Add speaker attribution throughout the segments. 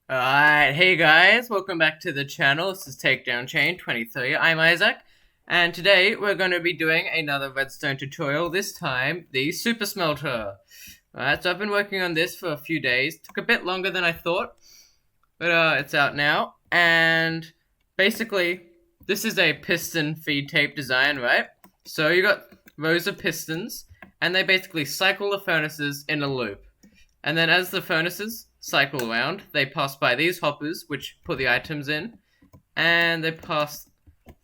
Speaker 1: Alright, hey guys, welcome back to the channel. This is Takedown Chain 23. I'm Isaac, and today we're going to be doing another redstone tutorial, this time the super smelter. Alright, so I've been working on this for a few days. Took a bit longer than I thought, but it's out now. And basically, this is a piston feed tape design, right? So you got rows of pistons, and they basically cycle the furnaces in a loop. And then as the furnaces cycle around, they pass by these hoppers, which put the items in, and they pass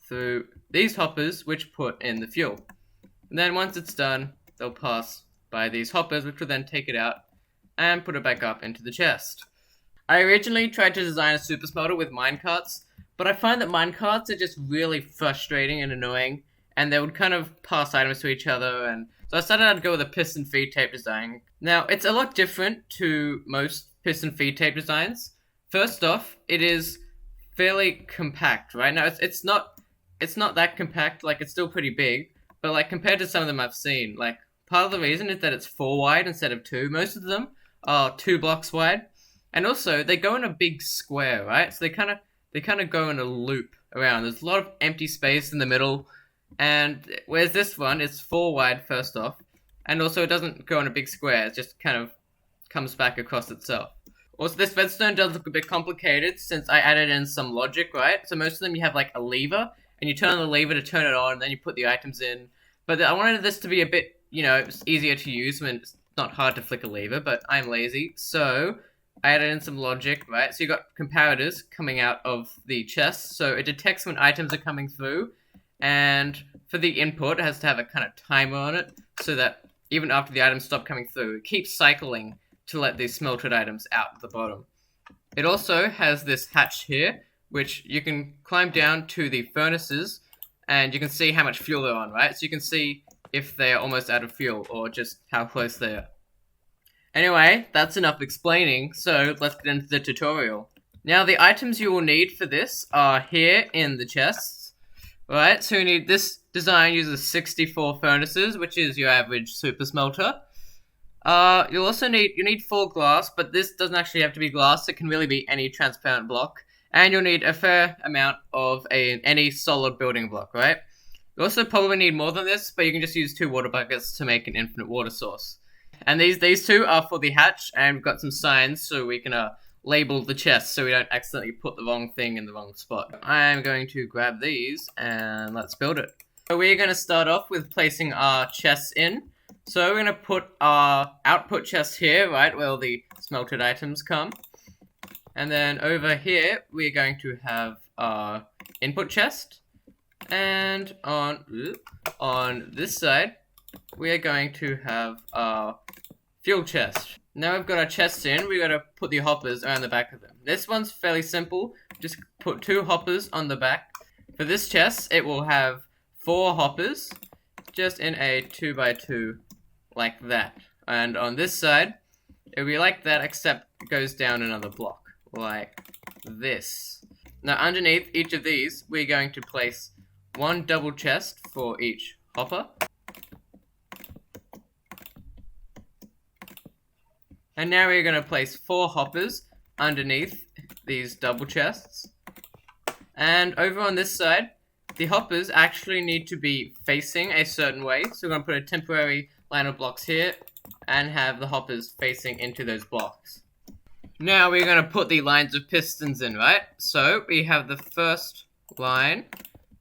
Speaker 1: through these hoppers, which put in the fuel. And then once it's done, they'll pass by these hoppers, which will then take it out and put it back up into the chest. I originally tried to design a super smelter with minecarts, but I find that minecarts are just really frustrating and annoying, and they would kind of pass items to each other, and so I decided I'd go with a piston feed tape design. Now, it's a lot different to most piston feed tape designs. First off, it is fairly compact, right? Now, it's not that compact, like, it's still pretty big, but, like, compared to some of them I've seen, like, part of the reason is that it's 4 wide instead of 2. Most of them are 2 blocks wide, and also, they go in a big square, right? So they kind of go in a loop around. There's a lot of empty space in the middle, and whereas this one is 4 wide first off, and also it doesn't go in a big square, it just kind of comes back across itself. Also, this redstone does look a bit complicated since I added in some logic, right? So most of them you have like a lever, and you turn on the lever to turn it on, and then you put the items in. But I wanted this to be a bit, easier to use when it's not hard to flick a lever, but I'm lazy, so I added in some logic, right? So you got comparators coming out of the chest, so it detects when items are coming through, and for the input, it has to have a kind of timer on it, so that even after the items stop coming through, it keeps cycling to let these smelted items out at the bottom. It also has this hatch here, which you can climb down to the furnaces, and you can see how much fuel they're on, right? So you can see if they are almost out of fuel, or just how close they are. Anyway, that's enough explaining, so let's get into the tutorial. Now, the items you will need for this are here in the chests, right? So you need, this design uses 64 furnaces, which is your average super smelter. You'll also need 4 glass, but this doesn't actually have to be glass, it can really be any transparent block. And you'll need a fair amount of any solid building block, right? You also probably need more than this, but you can just use 2 water buckets to make an infinite water source. And these 2 are for the hatch, and we've got some signs so we can label the chest so we don't accidentally put the wrong thing in the wrong spot. I'm going to grab these, and let's build it. So we're going to start off with placing our chests in. So we're going to put our output chest here, right, where all the smelted items come. And then over here, we're going to have our input chest. And on this side, we are going to have our fuel chest. Now we've got our chests in, we're going to put the hoppers around the back of them. This one's fairly simple, just put 2 hoppers on the back. For this chest, it will have 4 hoppers, just in a 2x2, like that. And on this side, it'll be like that, except it goes down another block, like this. Now underneath each of these, we're going to place 1 double chest for each hopper. And now we're going to place 4 hoppers underneath these double chests. And over on this side, the hoppers actually need to be facing a certain way. So we're going to put a temporary line of blocks here and have the hoppers facing into those blocks. Now we're going to put the lines of pistons in, right? So we have the first line,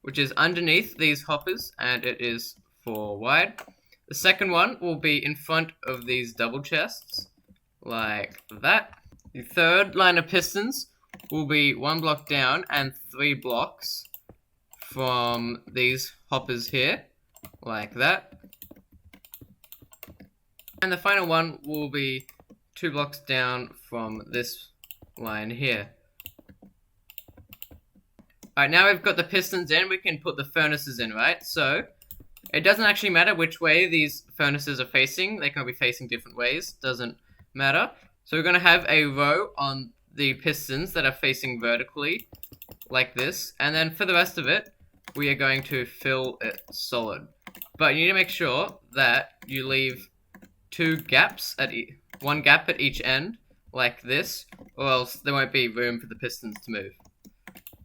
Speaker 1: which is underneath these hoppers, and it is 4 wide. The second one will be in front of these double chests, like that. The third line of pistons will be 1 block down and 3 blocks from these hoppers here, like that. And the final one will be 2 blocks down from this line here. Alright, now we've got the pistons in, we can put the furnaces in, right? So, it doesn't actually matter which way these furnaces are facing, they can be facing different ways, doesn't matter. So we're going to have a row on the pistons that are facing vertically, like this, and then for the rest of it, we are going to fill it solid. But you need to make sure that you leave 2 gaps at 1 gap at each end, like this, or else there won't be room for the pistons to move.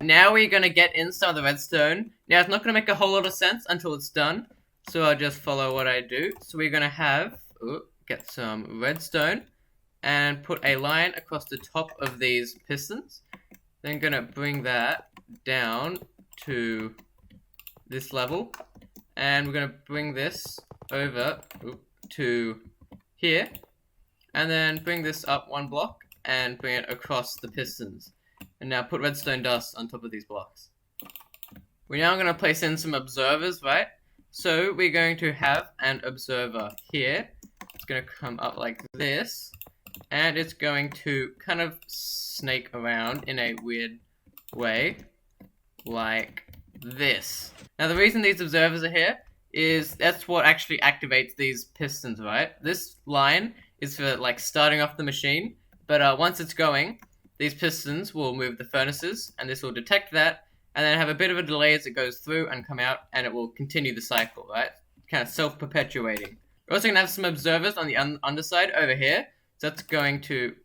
Speaker 1: Now we're going to get in some of the redstone. Now it's not going to make a whole lot of sense until it's done, so I'll just follow what I do. So we're going to have, get some redstone, and put a line across the top of these pistons. Then going to bring that down to this level, and we're going to bring this over to here, and then bring this up one block and bring it across the pistons. And now put redstone dust on top of these blocks. We're now going to place in some observers, right? So we're going to have an observer here. It's going to come up like this, and it's going to kind of snake around in a weird way, like this. Now the reason these observers are here is that's what actually activates these pistons, right? This line is for like starting off the machine, but once it's going, these pistons will move the furnaces, and this will detect that, and then have a bit of a delay as it goes through and come out, and it will continue the cycle, right? Kind of self-perpetuating. We're also going to have some observers on the underside over here. So that's going to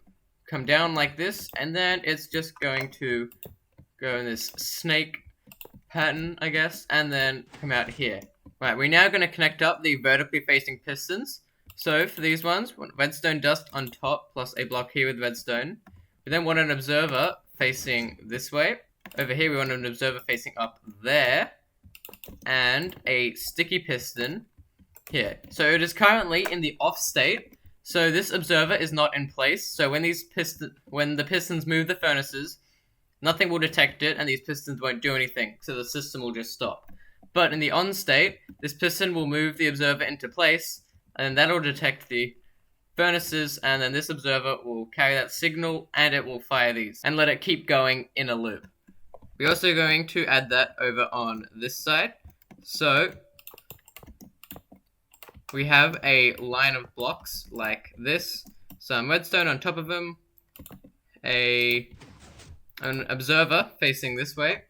Speaker 1: come down like this, and then it's just going to go in this snake pattern, I guess, and then come out here. Right, we're now going to connect up the vertically facing pistons. So for these ones, we want redstone dust on top, plus a block here with redstone. We then want an observer facing this way. Over here we want an observer facing up there. And a sticky piston here. So it is currently in the off state. So this observer is not in place. So when the pistons move the furnaces, nothing will detect it and these pistons won't do anything. So the system will just stop. But in the on state, this piston will move the observer into place, and that'll detect the furnaces, and then this observer will carry that signal and it will fire these and let it keep going in a loop. We're also going to add that over on this side. So we have a line of blocks like this, some redstone on top of them, an observer facing this way,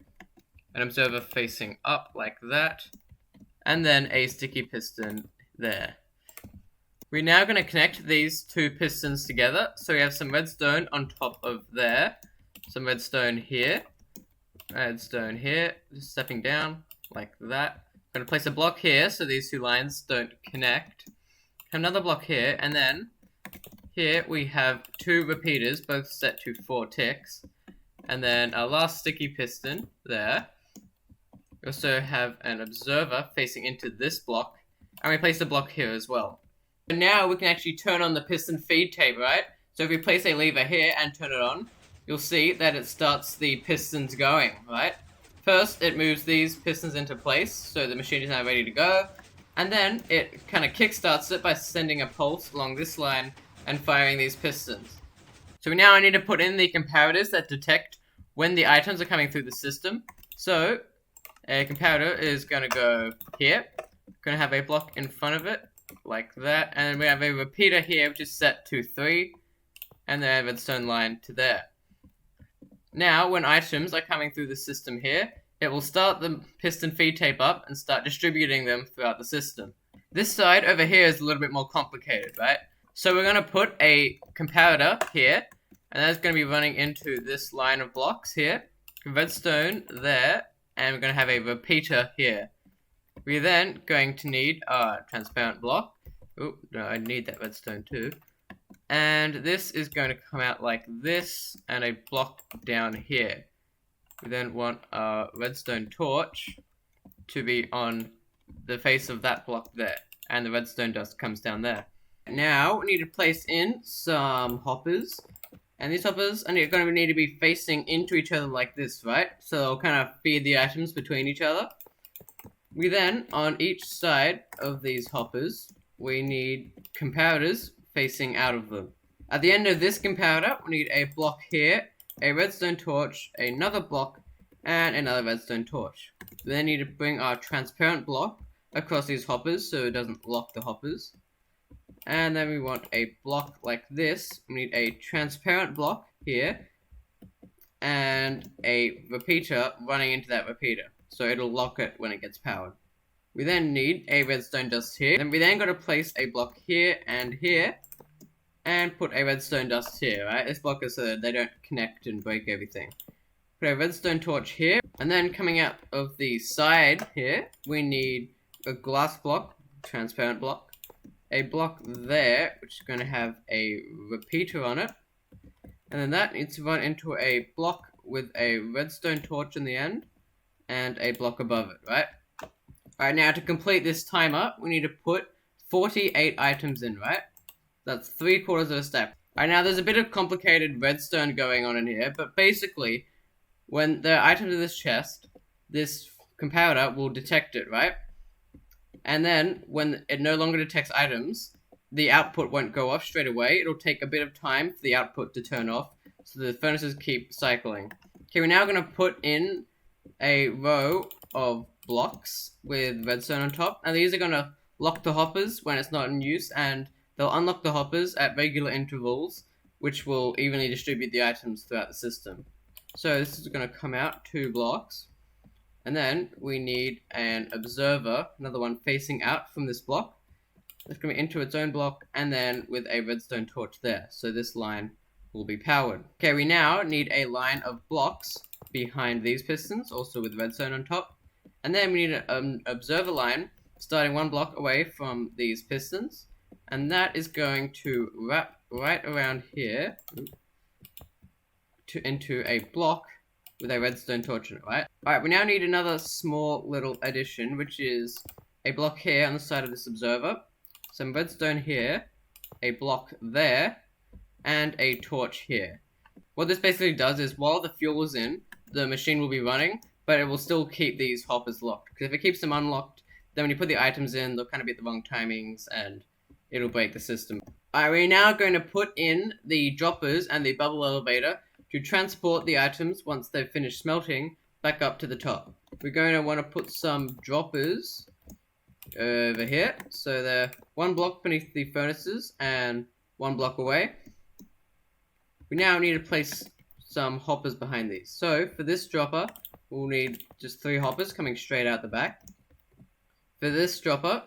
Speaker 1: an observer facing up like that, and then a sticky piston there. We're now going to connect these two pistons together. So we have some redstone on top of there, some redstone here, just stepping down like that. I'm going to place a block here so these two lines don't connect. Another block here, and then here we have two repeaters, both set to 4 ticks. And then our last sticky piston there. We also have an observer facing into this block, and we place a block here as well. And now we can actually turn on the piston feed tape, right? So if we place a lever here and turn it on, you'll see that it starts the pistons going, right? First, it moves these pistons into place, so the machine is now ready to go. And then it kind of kickstarts it by sending a pulse along this line and firing these pistons. So now I need to put in the comparators that detect when the items are coming through the system. So a comparator is going to go here. Going to have a block in front of it, like that. And we have a repeater here, which is set to 3. And then a redstone line to there. Now, when items are coming through the system here, it will start the piston feed tape up and start distributing them throughout the system. This side over here is a little bit more complicated, right? So we're going to put a comparator here, and that's going to be running into this line of blocks here, redstone there, and we're going to have a repeater here. We're then going to need a transparent block. Oh, no, I need that redstone too. And this is going to come out like this, and a block down here. We then want a redstone torch to be on the face of that block there, and the redstone dust comes down there. Now we need to place in some hoppers, and these hoppers are going to need to be facing into each other like this, right? So they'll kind of feed the items between each other. We then, on each side of these hoppers, we need comparators facing out of them. At the end of this comparator, we need a block here, a redstone torch, another block, and another redstone torch. We then need to bring our transparent block across these hoppers so it doesn't lock the hoppers. And then we want a block like this. We need a transparent block here, and a repeater running into that repeater, so it'll lock it when it gets powered. We then need a redstone dust here. Then we then got to place a block here and here. and put a redstone dust here, right? This block is so that they don't connect and break everything. Put a redstone torch here, and then coming out of the side here, we need a glass block, transparent block, a block there, which is going to have a repeater on it, and then that needs to run into a block with a redstone torch in the end, and a block above it, right? Alright, now to complete this timer, we need to put 48 items in, right? That's 3/4 of a stack. Alright, now there's a bit of complicated redstone going on in here, but basically, when there are items in this chest, this comparator will detect it, right? And then, when it no longer detects items, the output won't go off straight away. It'll take a bit of time for the output to turn off, so the furnaces keep cycling. Okay, we're now going to put in a row of blocks with redstone on top, and these are going to lock the hoppers when it's not in use, and they'll unlock the hoppers at regular intervals, which will evenly distribute the items throughout the system. So this is going to come out 2 blocks, and then we need an observer, another one facing out from this block. It's going to be into its own block, and then with a redstone torch there, so this line will be powered. Okay, we now need a line of blocks behind these pistons, also with redstone on top. And then we need an observer line starting 1 block away from these pistons. And that is going to wrap right around here into a block with a redstone torch in it, right? Alright, we now need another small little addition, which is a block here on the side of this observer, some redstone here, a block there, and a torch here. What this basically does is, while the fuel is in, the machine will be running, but it will still keep these hoppers locked. Because if it keeps them unlocked, then when you put the items in, they'll kind of be at the wrong timings, and it'll break the system. Alright, we're now going to put in the droppers and the bubble elevator to transport the items, once they've finished smelting, back up to the top. We're going to want to put some droppers over here, so they're 1 block beneath the furnaces and 1 block away. We now need to place some hoppers behind these. So for this dropper, we'll need just 3 hoppers coming straight out the back. For this dropper,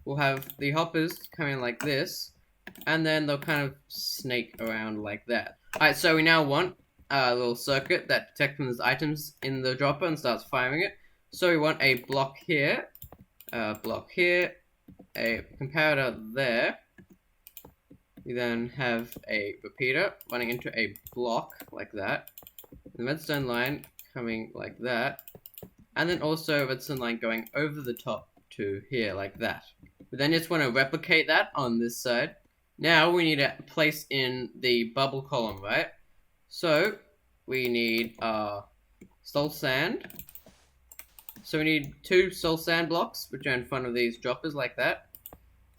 Speaker 1: we'll have the hoppers coming like this, and then they'll kind of snake around like that. Alright, so we now want a little circuit that detects when there's items in the dropper and starts firing it. So we want a block here, a comparator there. We then have a repeater running into a block like that. The redstone line coming like that. And then also a redstone line going over the top to here like that. We then just want to replicate that on this side. Now we need to place in the bubble column, right? So we need soul sand. So we need 2 soul sand blocks, which are in front of these droppers like that.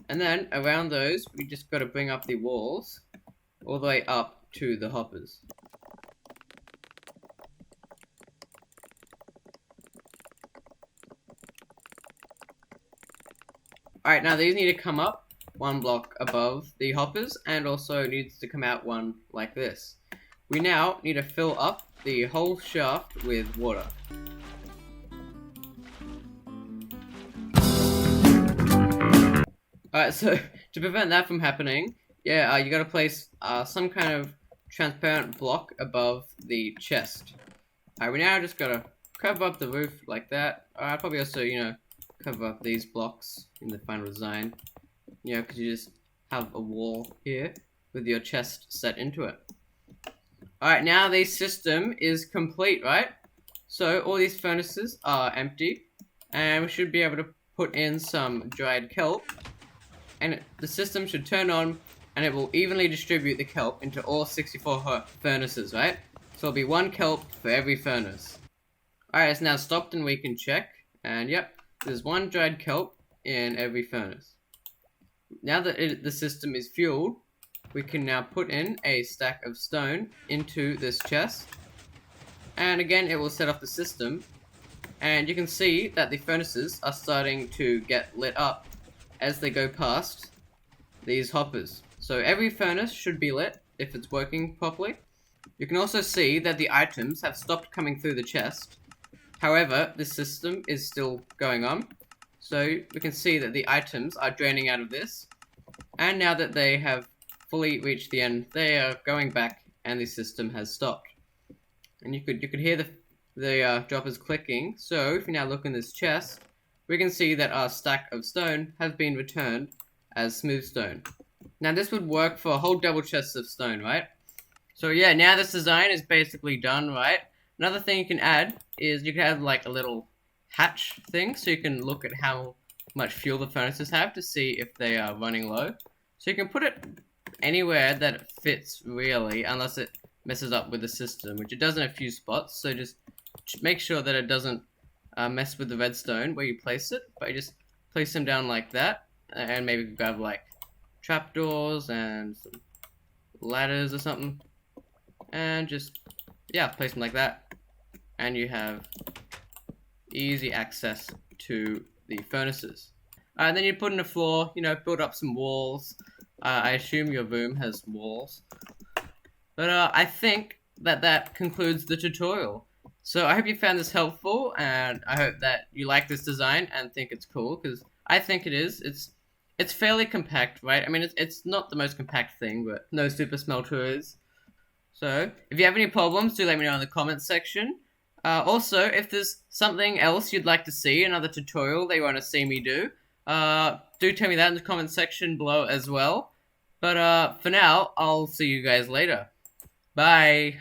Speaker 1: And then around those, we just got to bring up the walls all the way up to the hoppers. Alright, now these need to come up 1 block above the hoppers, and also needs to come out 1 like this. We now need to fill up the whole shaft with water. Alright, so to prevent that from happening, you gotta place some kind of transparent block above the chest. Alright, we now just gotta cover up the roof like that. Probably also, cover up these blocks in the final design. Because you just have a wall here with your chest set into it. Alright, now the system is complete, right? So all these furnaces are empty, and we should be able to put in some dried kelp. And the system should turn on, and it will evenly distribute the kelp into all 64 furnaces, right? So it'll be 1 kelp for every furnace. Alright, it's now stopped and we can check. And yep, there's 1 dried kelp in every furnace. Now that the system is fueled, we can now put in a stack of stone into this chest. And again, it will set off the system. And you can see that the furnaces are starting to get lit up as they go past these hoppers. So every furnace should be lit if it's working properly. You can also see that the items have stopped coming through the chest. However, this system is still going on. So we can see that the items are draining out of this. And now that they have fully reached the end. They are going back, and the system has stopped. And you could hear the droppers clicking. So if you now look in this chest, we can see that our stack of stone has been returned as smooth stone. Now this would work for a whole double chest of stone, right? So yeah, now this design is basically done, right? Another thing you can add is you can have like a little hatch thing, so you can look at how much fuel the furnaces have to see if they are running low. So you can put it anywhere that it fits, really, unless it messes up with the system, which it does in a few spots. So just make sure that it doesn't mess with the redstone where you place it, but you just place them down like that, and maybe grab like trapdoors and some ladders or something, and just, yeah, place them like that, and you have easy access to the furnaces. And then you put in a floor, you know, build up some walls. I assume your room has walls. But I think that concludes the tutorial. So I hope you found this helpful, and I hope that you like this design and think it's cool, because I think it is. It's fairly compact, right? I mean, it's not the most compact thing, but no super smelter is. So, if you have any problems, do let me know in the comments section. Also, if there's something else you'd like to see, another tutorial that you want to see me do, do tell me that in the comments section below as well. But for now, I'll see you guys later. Bye!